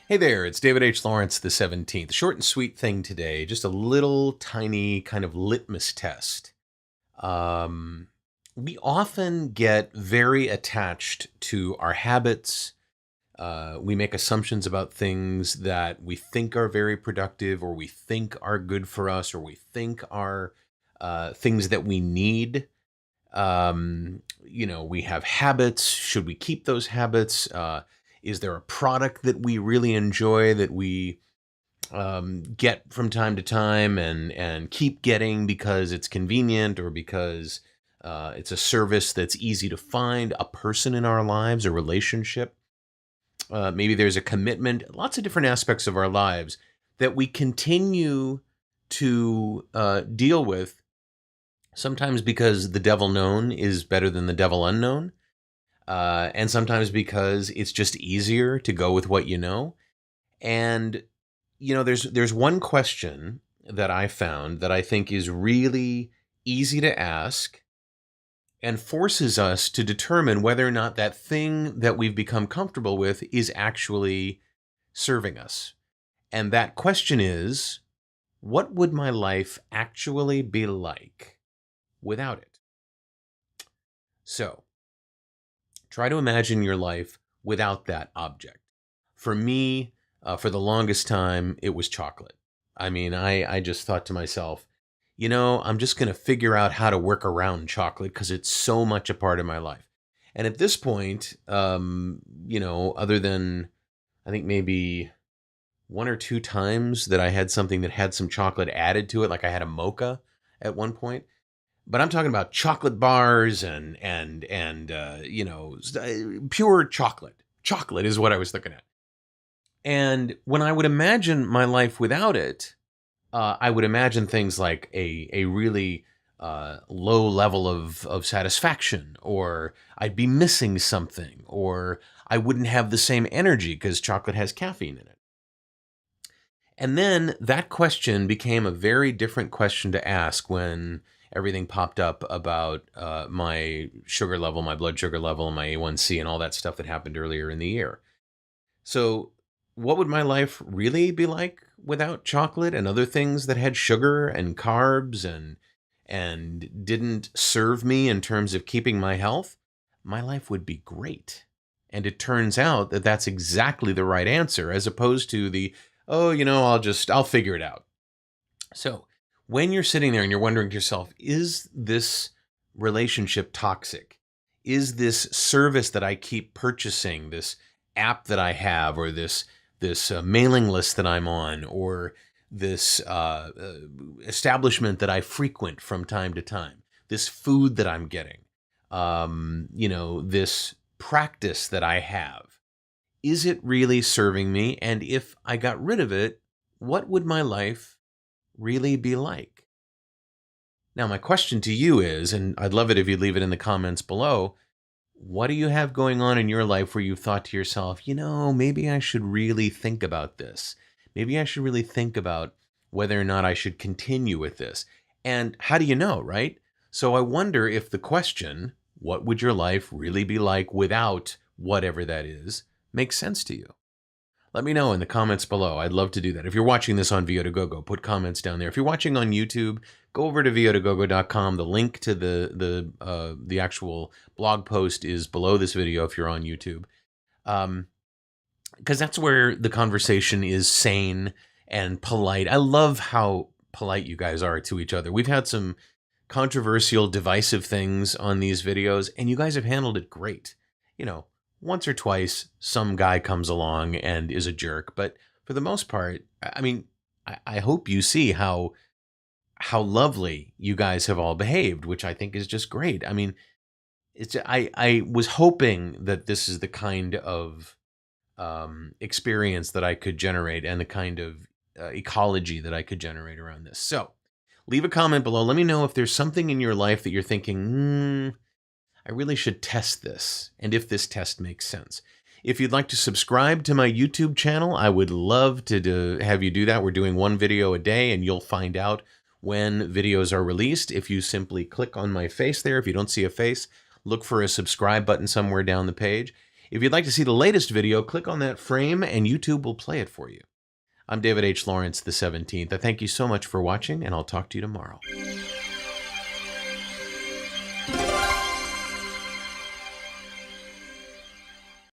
Hey there, it's David H. Lawrence the 17th. Short and sweet thing today, just a little tiny kind of litmus test. Um, we often get very attached to our habits. We make assumptions about things that we think are very productive, or we think are good for us, or we think are things that we need. We have habits. Should we keep those habits? Is there a product that we really enjoy that we get from time to time and keep getting because it's convenient or because it's a service that's easy to find, a person in our lives, a relationship? Maybe there's a commitment, lots of different aspects of our lives that we continue to deal with, sometimes because the devil known is better than the devil unknown, and sometimes because it's just easier to go with what you know. And there's one question that I found that I think is really easy to ask and forces us to determine whether or not that thing that we've become comfortable with is actually serving us. And that question is, what would my life actually be like without it? So, try to imagine your life without that object. For me, for the longest time, it was chocolate. I mean, I just thought to myself, I'm just going to figure out how to work around chocolate because it's so much a part of my life. And at this point, other than I think maybe one or two times that I had something that had some chocolate added to it, like I had a mocha at one point. But I'm talking about chocolate bars and pure chocolate. Chocolate is what I was looking at. And when I would imagine my life without it, I would imagine things like a really low level of satisfaction, or I'd be missing something, or I wouldn't have the same energy because chocolate has caffeine in it. And then that question became a very different question to ask when everything popped up about my sugar level, my blood sugar level, and my A1C, and all that stuff that happened earlier in the year. So what would my life really be like without chocolate and other things that had sugar and carbs and didn't serve me in terms of keeping my health? My life would be great. And it turns out that that's exactly the right answer, as opposed to the, oh, I'll figure it out. So when you're sitting there and you're wondering to yourself, is this relationship toxic? Is this service that I keep purchasing, this app that I have, or this mailing list that I'm on, or this establishment that I frequent from time to time, this food that I'm getting, this practice that I have, is it really serving me? And if I got rid of it, what would my life really be like? Now, my question to you is, and I'd love it if you'd leave it in the comments below, what do you have going on in your life where you've thought to yourself, maybe I should really think about this. Maybe I should really think about whether or not I should continue with this. And how do you know, right? So I wonder if the question, what would your life really be like without whatever that is, makes sense to you. Let me know in the comments below. I'd love to do that. If you're watching this on Vio2Gogo, put comments down there. If you're watching on YouTube, go over to vio2gogo.com. The link to the actual blog post is below this video if you're on YouTube. Because that's where the conversation is sane and polite. I love how polite you guys are to each other. We've had some controversial, divisive things on these videos, and you guys have handled it great. Once or twice, some guy comes along and is a jerk. But for the most part, I mean, I hope you see how lovely you guys have all behaved, which I think is just great. I mean, I was hoping that this is the kind of experience that I could generate and the kind of ecology that I could generate around this. So leave a comment below. Let me know if there's something in your life that you're thinking, I really should test this, and if this test makes sense. If you'd like to subscribe to my YouTube channel, I would love to have you do that. We're doing one video a day, and you'll find out when videos are released if you simply click on my face there. If you don't see a face, look for a subscribe button somewhere down the page. If you'd like to see the latest video, click on that frame and YouTube will play it for you. I'm David H. Lawrence, the 17th. I thank you so much for watching, and I'll talk to you tomorrow.